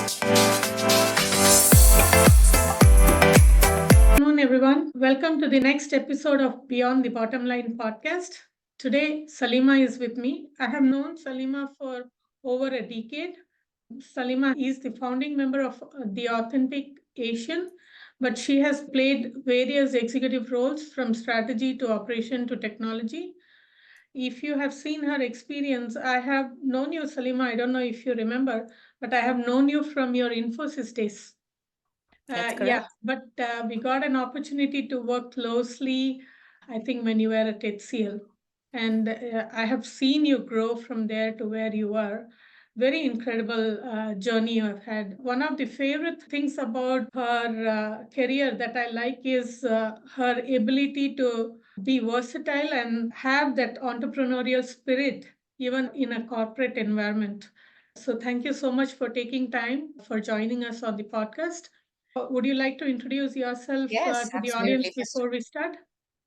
Good afternoon, everyone. Welcome to the next episode of Beyond the Bottom Line podcast. Today, Saleema is with me. I have known Saleema for over a decade. Saleema is the founding member of The Authentic Asian, but she has played various executive roles from strategy to operation to technology. If you have seen her experience, I have known you, Saleema. I don't know if you remember, but I have known you from your Infosys days. That's Yeah, correct. but we got an opportunity to work closely, I think, when you were at HCL. And I have seen you grow from there to where you are. Very incredible journey you have had. One of the favorite things about her career that I like is her ability to be versatile and have that entrepreneurial spirit, even in a corporate environment. So, thank you so much for taking time for joining us on the podcast. Would you like to introduce yourself Yes, to the audience absolutely. before we start?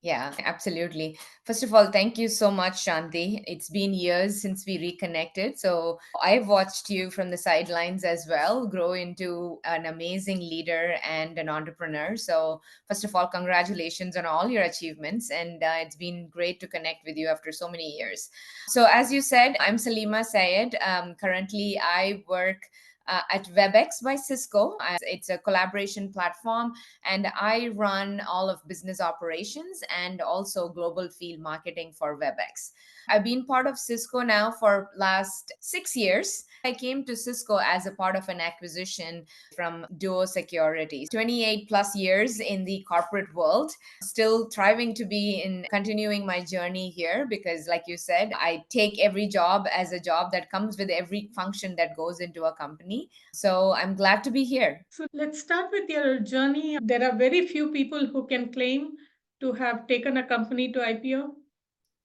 Yeah, absolutely. First of all, thank you so much, Shanthi. It's been years since we reconnected. So I've watched you from the sidelines as well grow into an amazing leader and an entrepreneur. So, first of all, congratulations on all your achievements. And it's been great to connect with you after so many years. So, as you said, I'm Saleema Syed. Currently, I work at Webex by Cisco. It's a collaboration platform, and I run all of business operations and also global field marketing for Webex. I've been part of Cisco now for last 6 years. I came to Cisco as a part of an acquisition from Duo Security. 28 plus years in the corporate world, still thriving to be in continuing my journey here because like you said, I take every job as a job that comes with every function that goes into a company. So I'm glad to be here. So let's start with your journey. There are very few people who can claim to have taken a company to IPO,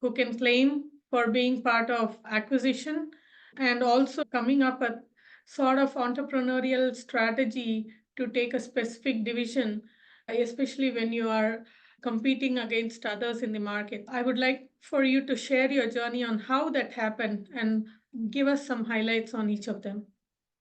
who can claim for being part of acquisition, and also coming up with sort of entrepreneurial strategy to take a specific division, especially when you are competing against others in the market. I would like for you to share your journey on how that happened and give us some highlights on each of them.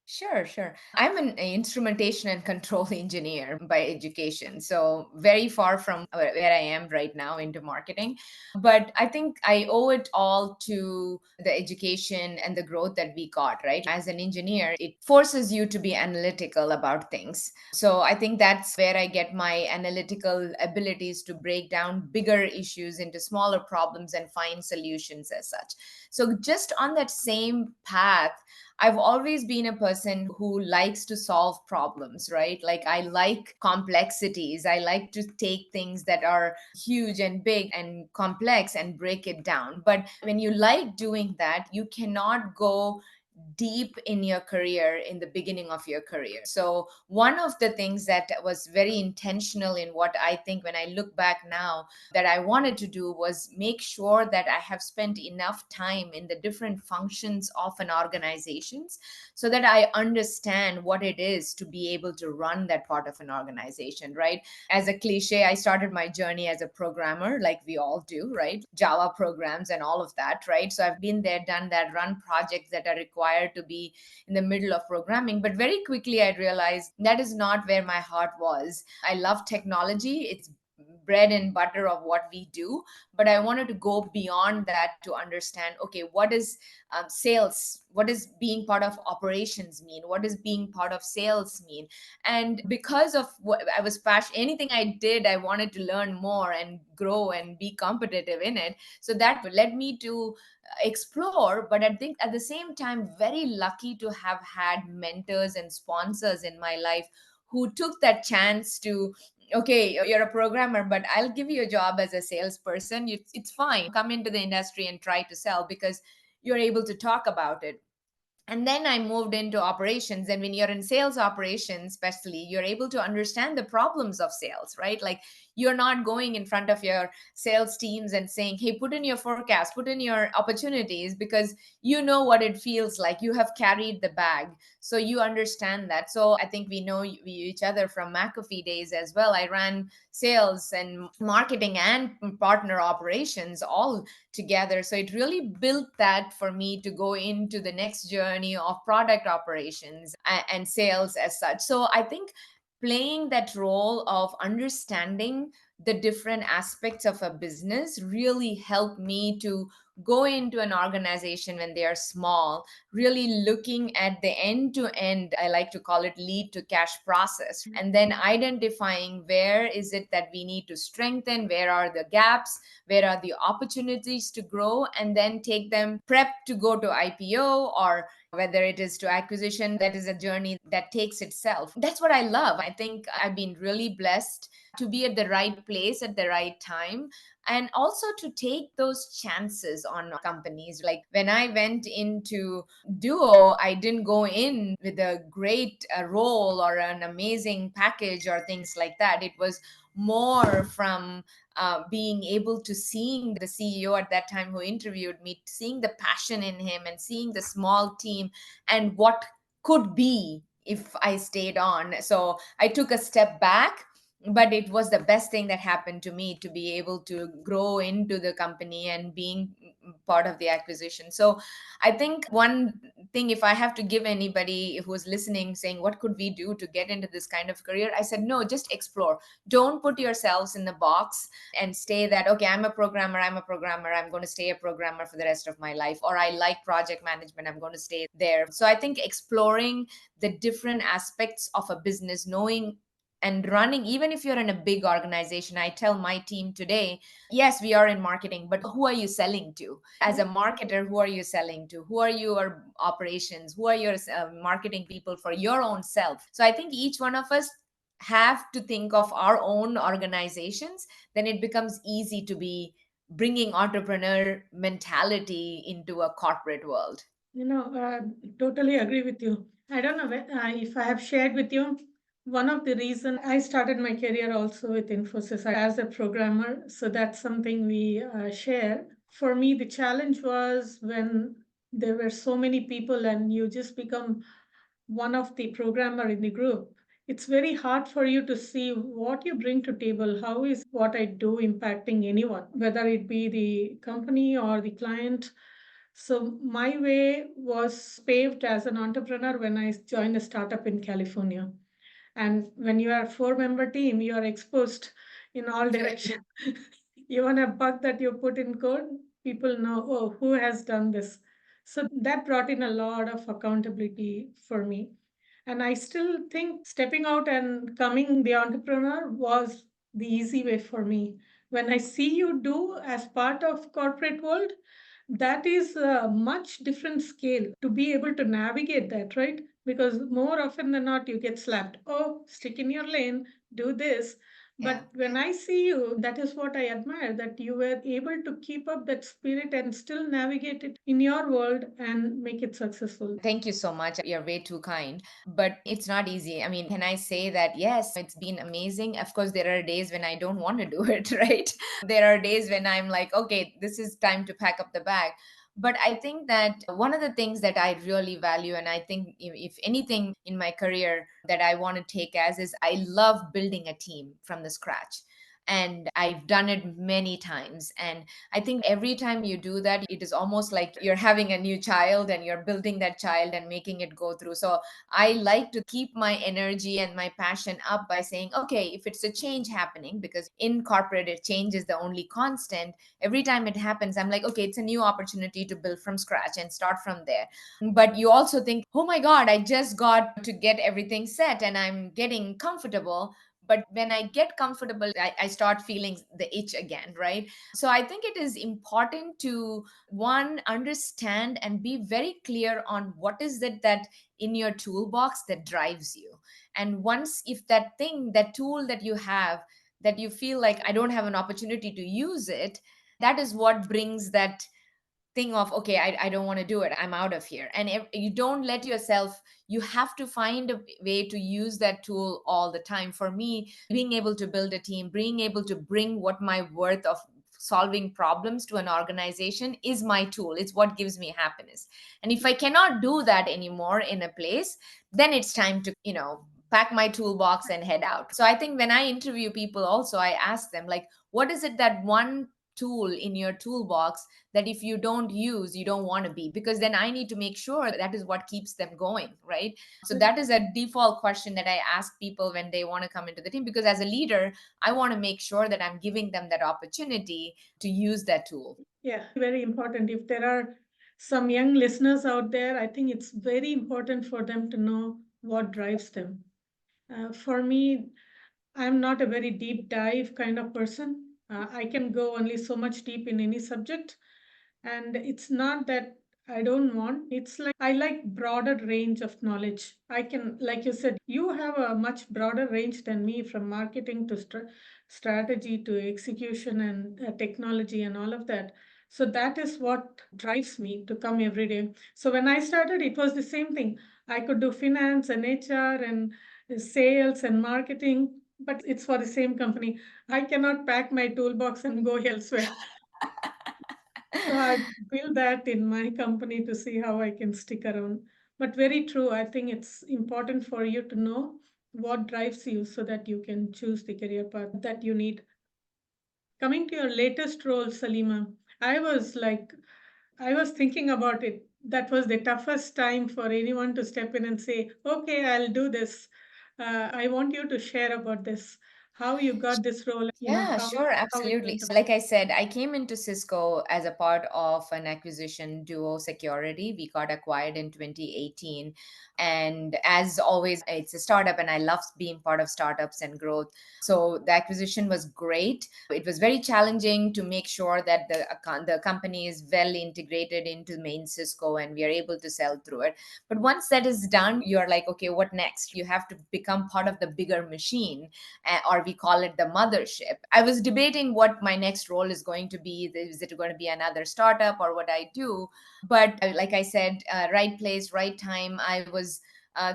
Sure, sure. I'm an instrumentation and control engineer by education, so very far from where I am right now into marketing. But I think I owe it all to the education and the growth that we got, right? As an engineer, it forces you to be analytical about things. So I think that's where I get my analytical abilities to break down bigger issues into smaller problems and find solutions as such. So just on that same path, I've always been a person who likes to solve problems, right? Like I like complexities. I like to take things that are huge and big and complex and break it down. But when you like doing that, you cannot go deep in your career in the beginning of your career. So, one of the things that was very intentional in what I think when I look back now that I wanted to do was make sure that I have spent enough time in the different functions of an organizations so that I understand what it is to be able to run that part of an organization, right? As a cliche, I started my journey as a programmer, like we all do, right? Java programs and all of that, right? So I've been there, done that, run projects that are required to be in the middle of programming. But very quickly, I realized that is not where my heart was. I love technology. It's bread and butter of what we do, but I wanted to go beyond that to understand, okay, what is sales, what does being part of operations mean, what does being part of sales mean? And because of what I was passionate, anything I did, I wanted to learn more and grow and be competitive in it. So that led me to explore, but I think at the same time very lucky to have had mentors and sponsors in my life who took that chance to, okay, you're a programmer, but I'll give you a job as a salesperson. It's fine, come into the industry and try to sell because you're able to talk about it. And then I moved into operations, and when you're in sales operations especially, you're able to understand the problems of sales, right? Like You're not going in front of your sales teams and saying, hey, put in your forecast, put in your opportunities, because you know what it feels like. You have carried the bag, so you understand that. So I think we know each other from McAfee days as well. I ran sales and marketing and partner operations all together. So it really built that for me to go into the next journey of product operations and sales as such. So I think playing that role of understanding the different aspects of a business really helped me to go into an organization when they are small, really looking at the end to end, I like to call it lead to cash process, and then identifying where is it that we need to strengthen, where are the gaps, where are the opportunities to grow, and then take them prep to go to IPO, or whether it is to acquisition. That is a journey that takes itself. That's what I love. I think I've been really blessed to be at the right place at the right time, and also to take those chances on companies. Like when I went into Duo, I didn't go in with a great role or an amazing package or things like that. It was more from being able to seeing the CEO at that time who interviewed me, seeing the passion in him and seeing the small team and what could be if I stayed on. So I took a step back, but it was the best thing that happened to me to be able to grow into the company and being part of the acquisition. So I think one thing, if I have to give anybody who's listening saying what could we do to get into this kind of career, I said no, just explore. Don't put yourselves in the box and stay that, okay, I'm a programmer, I'm going to stay a programmer for the rest of my life, or I like project management, I'm going to stay there. So I think exploring the different aspects of a business, knowing and running, even if you're in a big organization, I tell my team today, yes, we are in marketing, but who are you selling to? As a marketer, who are you selling to? Who are your operations? Who are your marketing people for your own self? So I think each one of us have to think of our own organizations. Then it becomes easy to be bringing entrepreneur mentality into a corporate world. You know, totally agree with you. I don't know if I have shared with you. One of the reason I started my career also with Infosys as a programmer, so that's something we share. For me, the challenge was when there were so many people and you just become one of the programmer in the group. It's very hard for you to see what you bring to table. How is what I do impacting anyone, whether it be the company or the client? So my way was paved as an entrepreneur when I joined a startup in California. And when you are a four-member team, you are exposed in all directions. Even a bug that you put in code, people know, oh, who has done this? So that brought in a lot of accountability for me. And I still think stepping out and becoming the entrepreneur was the easy way for me. When I see you do as part of corporate world, that is a much different scale to be able to navigate that, right? Because more often than not, you get slapped. Oh, stick in your lane, do this. Yeah. But when I see you, that is what I admire, that you were able to keep up that spirit and still navigate it in your world and make it successful. Thank you so much. You're way too kind. But it's not easy. I mean, can I say that, yes, it's been amazing? Of course, there are days when I don't want to do it, right? There are days when I'm like, okay, this is time to pack up the bag. But I think that one of the things that I really value, and I think if anything in my career that I want to take as, is I love building a team from the scratch. And I've done it many times. And I think every time you do that, it is almost like you're having a new child and you're building that child and making it go through. So I like to keep my energy and my passion up by saying, okay, if it's a change happening, because in corporate, change is the only constant. Every time it happens, I'm like, okay, it's a new opportunity to build from scratch and start from there. But you also think, oh my God, I just got to get everything set and I'm getting comfortable. But when I get comfortable, I start feeling the itch again, right? So I think it is important to, one, understand and be very clear on what is it that in your toolbox that drives you. And once, if that thing, that tool that you have, that you feel like I don't have an opportunity to use it, that is what brings that think of, okay, I don't want to do it, I'm out of here. And if you don't let yourself, you have to find a way to use that tool all the time. For me, being able to build a team, being able to bring what my worth of solving problems to an organization is my tool. It's what gives me happiness. And if I cannot do that anymore in a place, then it's time to, pack my toolbox and head out. So I think when I interview people also, I ask them, like, what is it, that one tool in your toolbox that if you don't use, you don't want to be? Because then I need to make sure that is what keeps them going, right? So that is a default question that I ask people when they want to come into the team, because as a leader, I want to make sure that I'm giving them that opportunity to use that tool. Yeah, very important. If there are some young listeners out there, I think it's very important for them to know what drives them. For me, I'm not a very deep dive kind of person. I can go only so much deep in any subject. And it's not that I don't want, it's like I like broader range of knowledge. I can, like you said, you have a much broader range than me, from marketing to strategy to execution and technology and all of that. So that is what drives me to come every day. So when I started, it was the same thing. I could do finance and HR and sales and marketing, but it's for the same company. I cannot pack my toolbox and go elsewhere. So I build that in my company to see how I can stick around. But very true. I think it's important for you to know what drives you so that you can choose the career path that you need. Coming to your latest role, Salima, I was like, I was thinking about it. That was the toughest time for anyone to step in and say, okay, I'll do this. I want you to share about this, how you got this role, Yeah, sure, how it absolutely. went So, about. like I said, I came into Cisco as a part of an acquisition, Duo Security. We got acquired in 2018. And as always, it's a startup, and I love being part of startups and growth. So, the acquisition was great. It was very challenging to make sure that the company is well integrated into main Cisco and we are able to sell through it. But once that is done, you're like, okay, what next? You have to become part of the bigger machine, or we call it the mothership. I was debating what my next role is going to be. Is it going to be another startup or what I do? But like I said, right place, right time. I was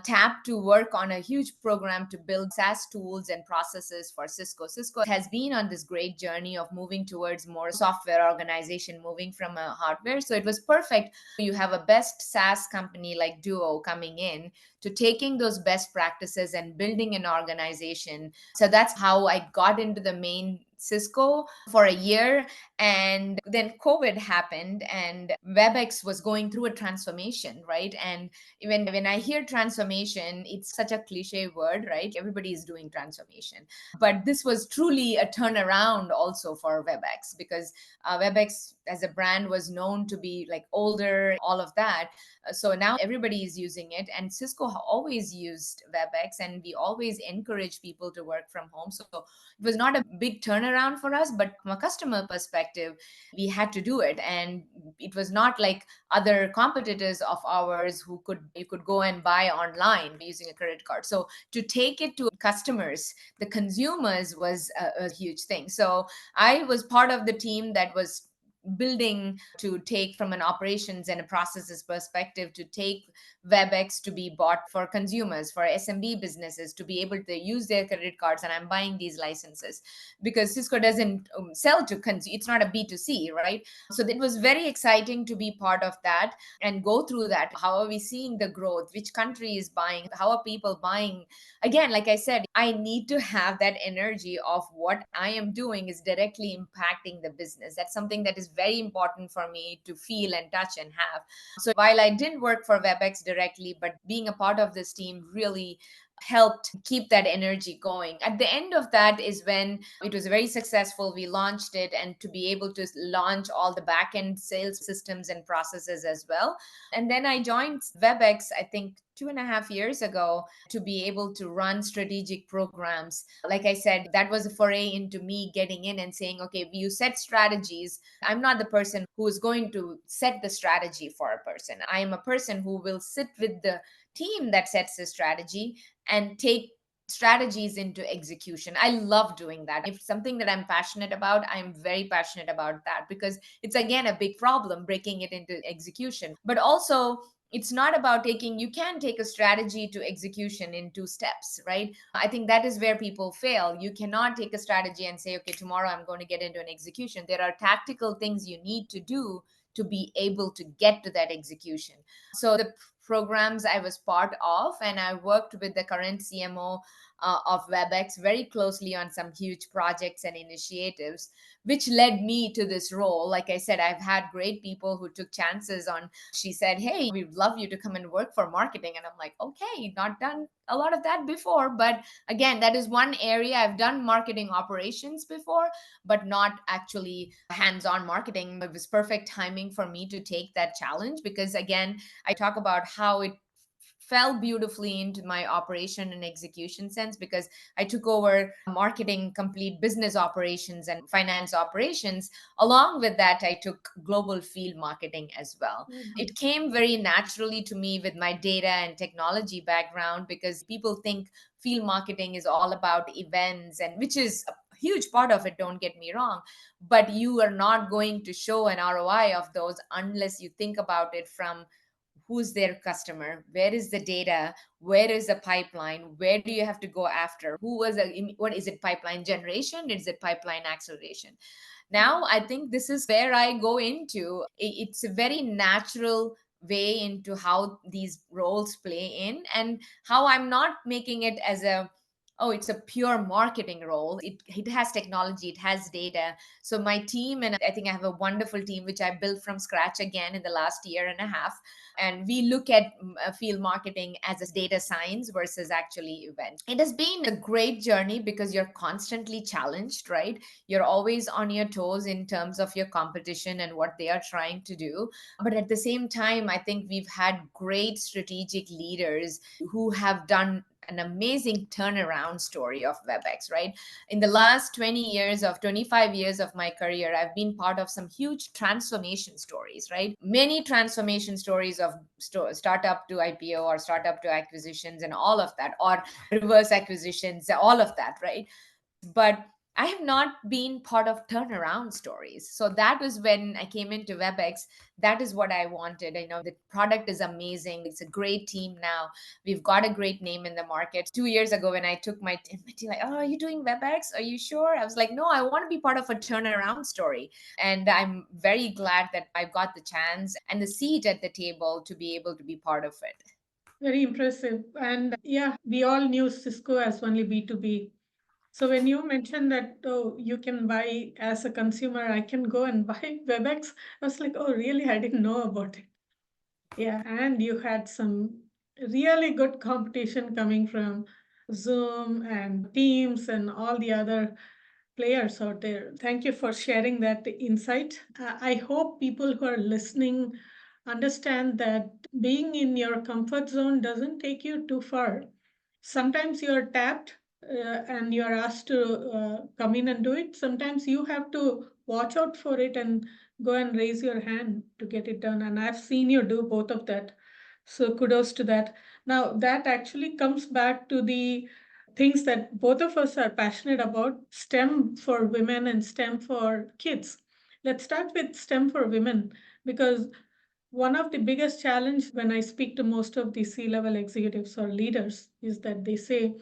tapped to work on a huge program to build SaaS tools and processes for Cisco. Cisco has been on this great journey of moving towards more software organization, moving from a hardware. So it was perfect. You have a best SaaS company like Duo coming in to taking those best practices and building an organization. So that's how I got into the main Cisco for a year. And then COVID happened and Webex was going through a transformation, right? And even when I hear transformation, it's such a cliche word, right? Everybody is doing transformation. But this was truly a turnaround also for Webex, because Webex as a brand was known to be like older, all of that. So now everybody is using it, and Cisco always used Webex, and we always encourage people to work from home. So it was not a big turnaround for us, but from a customer perspective, we had to do it. And it was not like other competitors of ours who could you could go and buy online using a credit card. So to take it to customers, the consumers, was a huge thing. So I was part of the team that was building to take from an operations and a processes perspective to take Webex to be bought for consumers, for SMB businesses to be able to use their credit cards. And I'm buying these licenses because Cisco doesn't sell to it's not a B2C, right? So it was very exciting to be part of that and go through that. How are we seeing the growth? Which country is buying? How are people buying? Again, like I said, I need to have that energy of what I am doing is directly impacting the business. That's something that is very important for me to feel and touch and have. So while I didn't work for Webex directly, but being a part of this team really helped keep that energy going. At the end of that is when it was very successful. We launched it, and to be able to launch all the back end sales systems and processes as well. And then I joined Webex, I think 2.5 years ago, to be able to run strategic programs. Like I said, that was a foray into me getting in and saying, okay, you set strategies. I'm not the person who is going to set the strategy for a person. I am a person who will sit with the team that sets the strategy and take strategies into execution. I love doing that. If something that I'm passionate about, I'm very passionate about that, because it's again a big problem breaking it into execution. But also, it's not about taking, you can take a strategy to execution in 2 steps, right? I think that is where people fail. You cannot take a strategy and say, okay, tomorrow I'm going to get into an execution. There are tactical things you need to do to be able to get to that execution. So the programs I was part of, and I worked with the current CMO of Webex very closely on some huge projects and initiatives, which led me to this role. Like I said, I've had great people who took chances on. She said, hey, we'd love you to come and work for marketing. And I'm like, okay, not done a lot of that before. But again, that is one area. I've done marketing operations before, but not actually hands on marketing. It was perfect timing for me to take that challenge, because again, I talk about how it fell beautifully into my operation and execution sense, because I took over marketing, complete business operations and finance operations. Along with that, I took global field marketing as well. Mhm. It came very naturally to me with my data and technology background, because people think field marketing is all about events, and which is a huge part of it, don't get me wrong, but you are not going to show an ROI of those unless you think about it from who's their customer, where is the data, where is the pipeline, where do you have to go after, who was a, what is it, pipeline generation, is it pipeline acceleration. Now I think this is where I go into, it's a very natural way into how these roles play in, and how I'm not making it as a, oh, it's a pure marketing role. It has technology, it has data. So my team, and I think I have a wonderful team which I built from scratch again in the last year and a half, and we look at field marketing as a data science versus actually event. It has been a great journey because you're constantly challenged, right? You're always on your toes in terms of your competition and what they are trying to do. But at the same time, I think we've had great strategic leaders who have done an amazing turnaround story of Webex, right? In the last 20 years of 25 years of my career, I've been part of some huge transformation stories, right? Many transformation stories of startup to IPO, or startup to acquisitions, and all of that, or reverse acquisitions, all of that, right? But I have not been part of turnaround stories. So that was when I came into Webex. That is what I wanted. I know the product is amazing. It's a great team now. We've got a great name in the market. 2 years ago, when I took my team, like, oh, are you doing Webex? Are you sure? I was like, no, I want to be part of a turnaround story. And I'm very glad that I've got the chance and the seat at the table to be able to be part of it. Very impressive. And yeah, we all knew Cisco as only B2B. So when you mentioned that, oh, you can buy as a consumer, I can go and buy Webex, I was like, oh, really? I didn't know about it. Yeah, and you had some really good competition coming from Zoom and Teams and all the other players out there. Thank you for sharing that insight. I hope people who are listening understand that being in your comfort zone doesn't take you too far. Sometimes you're tapped and you're asked to come in and do it. Sometimes you have to watch out for it and go and raise your hand to get it done. And I've seen you do both of that. So kudos to that. Now, that actually comes back to the things that both of us are passionate about, STEM for women and STEM for kids. Let's start with STEM for women, because one of the biggest challenge when I speak to most of the C-level executives or leaders is that they say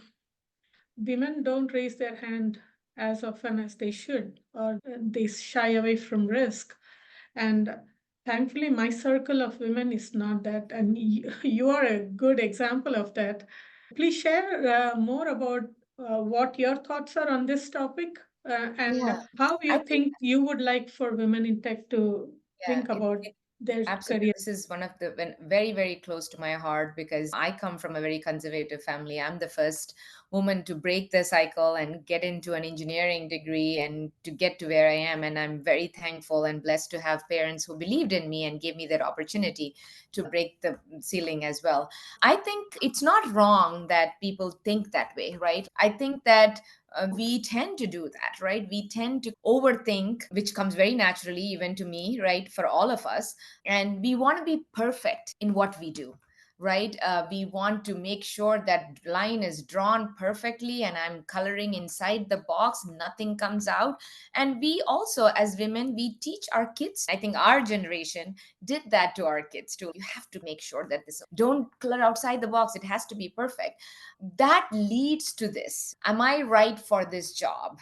women don't raise their hand as often as they should, or they shy away from risk. And thankfully, my circle of women is not that. And you are a good example of that. Please share more about what your thoughts are on this topic and Yeah, how I you think, think you would like for women in tech to yeah, think about their absolutely. career. This is one of the very, very close to my heart, because I come from a very conservative family. I'm the first woman to break the cycle and get into an engineering degree and to get to where I am. And I'm very thankful and blessed to have parents who believed in me and gave me that opportunity to break the ceiling as well. I think it's not wrong that people think that way, right? I think that we tend to do that, right? We tend to overthink, which comes very naturally, even to me, right? For all of us. And we want to be perfect in what we do. right? We want to make sure that line is drawn perfectly and I'm coloring inside the box, nothing comes out. And we also, as women, we teach our kids. I think our generation did that to our kids too. You have to make sure that this, don't color outside the box, it has to be perfect. That leads to this: am I right for this job?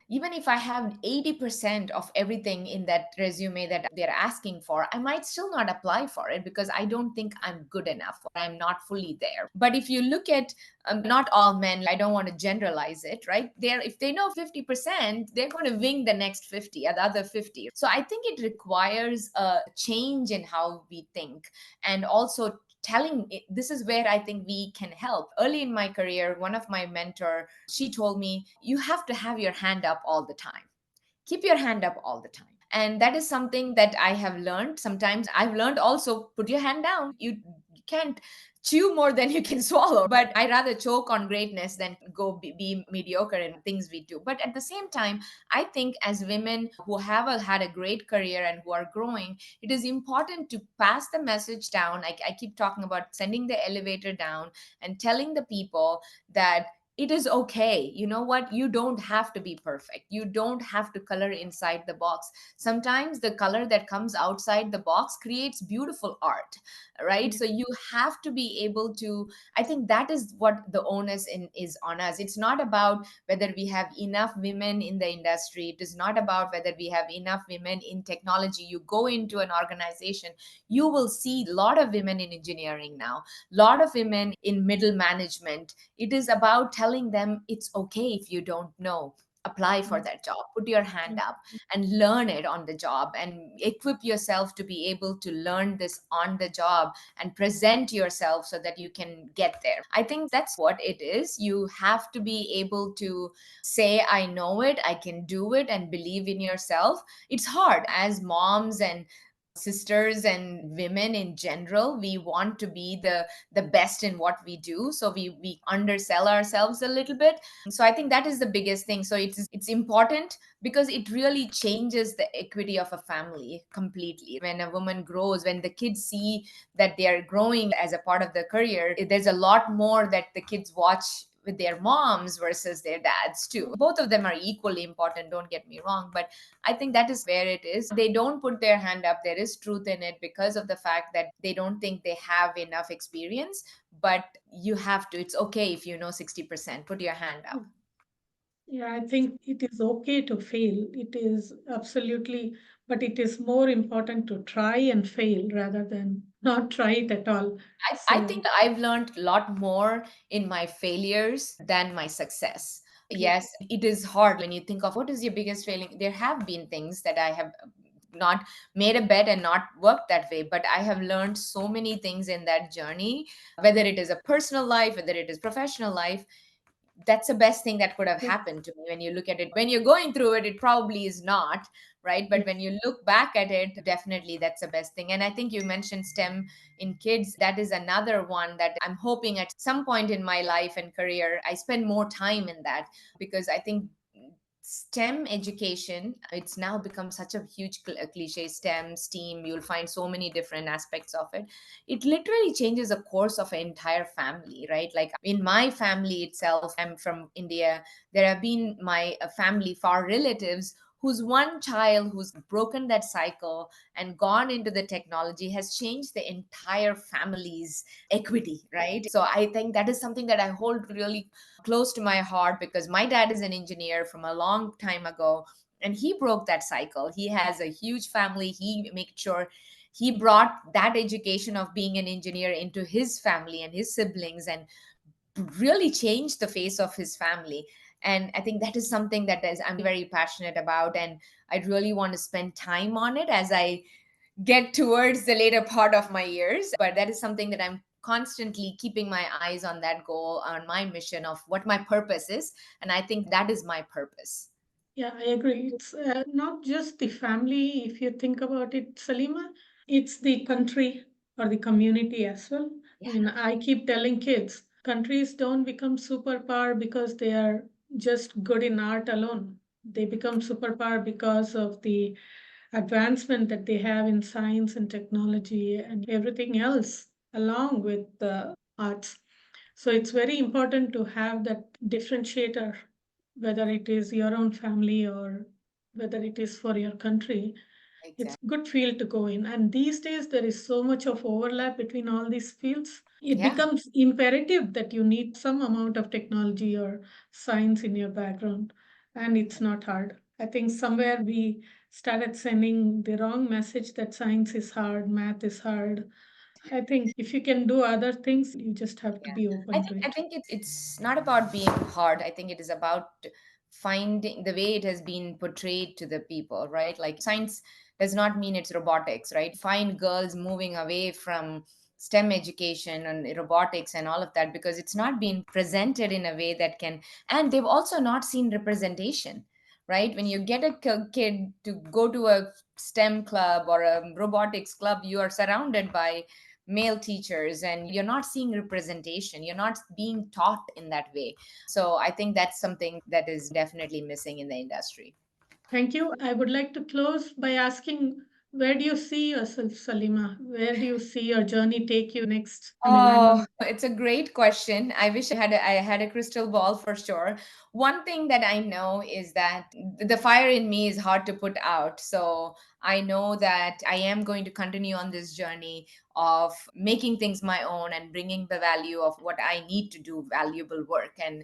Even if I have 80% of everything in that resume that they're asking for, I might still not apply for it because I don't think I'm good enough or I'm not fully there. But if you look at, not all men, I don't want to generalize it, right? They're, if they know 50%, they're going to wing the next 50, the other 50. So I think it requires a change in how we think, and also telling it, this is where I think we can help. Early in my career, one of my mentor, she told me, you have to have your hand up all the time. Keep your hand up all the time. And that is something that I have learned. Sometimes I've learned also, put your hand down. You can't chew more than you can swallow. But I rather choke on greatness than go be mediocre in things we do. But at the same time, I think as women who have had a great career and who are growing, it is important to pass the message down. I keep talking about sending the elevator down and telling the people that it is okay. You know what? You don't have to be perfect. You don't have to color inside the box. Sometimes the color that comes outside the box creates beautiful art, right? Yeah. So you have to be able to, I think that is what the onus is on us. It's not about whether we have enough women in the industry. It is not about whether we have enough women in technology. You go into an organization, you will see a lot of women in engineering now, a lot of women in middle management. It is about telling them it's okay if you don't know. Apply for that job, put your hand up and learn it on the job, and equip yourself to be able to learn this on the job and present yourself so that you can get there. I think that's what it is. You have to be able to say, I know it, I can do it, and believe in yourself. It's hard as moms and sisters and women in general. We want to be the best in what we do, so we undersell ourselves a little bit. So I think that is the biggest thing. So it's important because it really changes the equity of a family completely. When a woman grows, when the kids see that they are growing as a part of their career, there's a lot more that the kids watch with their moms versus their dads too. Both of them are equally important, don't get me wrong, but I think that is where it is. They don't put their hand up. There is truth in it because of the fact that they don't think they have enough experience. But you have to. It's okay if you know 60%. Put your hand up. Yeah, I think it is okay to fail. It is absolutely, but it is more important to try and fail rather than not try it at all. I So, think I've learned a lot more in my failures than my success. yeah, Yes, it is hard when you think of what is your biggest failing. There have been things that I have not made a bet and not worked that way, but I have learned so many things in that journey, whether it is a personal life, whether it is professional life. That's the best thing that could have yeah, happened to me. When you look at it, when you're going through it, it probably is not, right? But when you look back at it, definitely that's the best thing. And I think you mentioned STEM in kids. That is another one that I'm hoping at some point in my life and career I spend more time in that, because I think STEM education, it's now become such a huge cliche. STEM, STEAM, you'll find so many different aspects of it. It literally changes the course of an entire family, right? Like in my family itself, I'm from India. There have been my family, far relatives, whose one child who's broken that cycle and gone into the technology has changed the entire family's equity, right? So I think that is something that I hold really close to my heart, because my dad is an engineer from a long time ago, and he broke that cycle. He has a huge family. He made sure he brought that education of being an engineer into his family and his siblings, and really changed the face of his family. And I think that is something that is I'm very passionate about, and I really want to spend time on it as I get towards the later part of my years. But that is something that I'm constantly keeping my eyes on, that goal, on my mission of what my purpose is. And I think that is my purpose. yeah, I agree. It's not just the family, if you think about it, Salima, it's the country or the community as well. I Yeah. mean, I keep telling kids, countries don't become superpower because they are just good in art alone. They become superpower because of the advancement that they have in science and technology and everything else. along with the arts. So it's very important to have that differentiator, whether it is your own family or whether it is for your country. It's Exactly. good field to go in. And these days there is so much of overlap between all these fields. It Yeah. becomes imperative that you need some amount of technology or science in your background. And it's not hard. I think somewhere we started sending the wrong message that science is hard, math is hard. I think if you can do other things, you just have to Yeah. be I open to think I it. think it's not about being hard. I think it is about finding the way it has been portrayed to the people, right? Like science does not mean it's robotics, right? Find girls moving away from STEM education and robotics and all of that because it's not being presented in a way that can, and they've also not seen representation, right? When you get a kid to go to a STEM club or a robotics club, you are surrounded by male teachers and you're not seeing representation, you're not being taught in that way. So I think that's something that is definitely missing in the industry. Thank you. I would like to close by asking, where do you see yourself, Salima? Where do you see your journey take you next? I mean, Oh, I'm it's a great question. I wish I had a crystal ball for sure. One thing that I know is that the fire in me is hard to put out. So I know that I am going to continue on this journey of making things my own and bringing the value of what I need to do, valuable work, and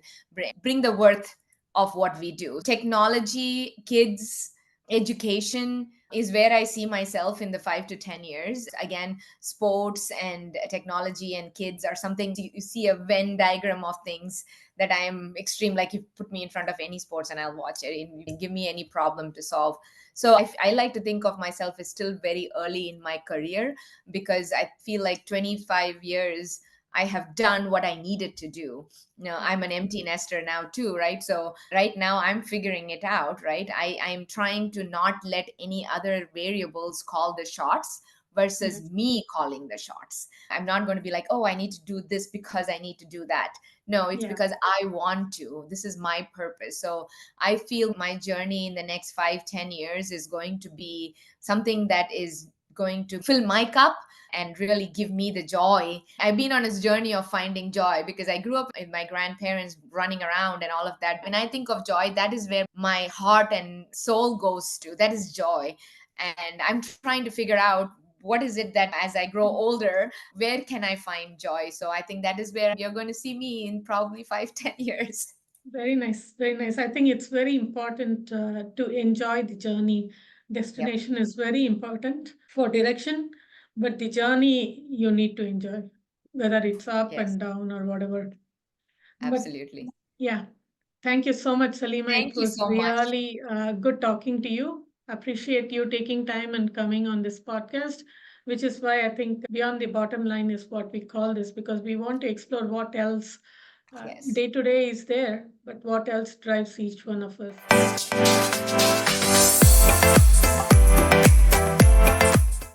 bring the worth of what we do. Technology, kids, education is where I see myself in the 5 to 10 years. Again, sports and technology and kids are something you see a Venn diagram of things that I am extreme. Like you put me in front of any sports and I'll watch it. And you give me any problem to solve. So I like to think of myself as still very early in my career because I feel like 25 years I have done what I needed to do. I'm an empty nester now too, right? So right now I'm figuring it out, right? I'm trying to not let any other variables call the shots versus yes, me calling the shots. I'm not going to be like, oh, I need to do this because I need to do that. No, it's yeah, because I want to. This is my purpose. So I feel my journey in the next 5, 10 years is going to be something that is going to fill my cup and really give me the joy. I've been on this journey of finding joy because I grew up with my grandparents running around and all of that. When I think of joy, that is where my heart and soul goes to. That is joy. And I'm trying to figure out what is it that as I grow older, where can I find joy? So I think that is where you're going to see me in probably 5, 10 years. very nice, very nice. I think it's very important to enjoy the journey. Yep. Destination is very important for direction, but the journey you need to enjoy, whether it's up Yes, and down or whatever. But absolutely. yeah, thank you so much, Salima. Thank It you was so much. really good talking to you. Appreciate you taking time and coming on this podcast, which is why I think Beyond the Bottom Line is what we call this, because we want to explore what else Yes. day to day is there, but what else drives each one of us.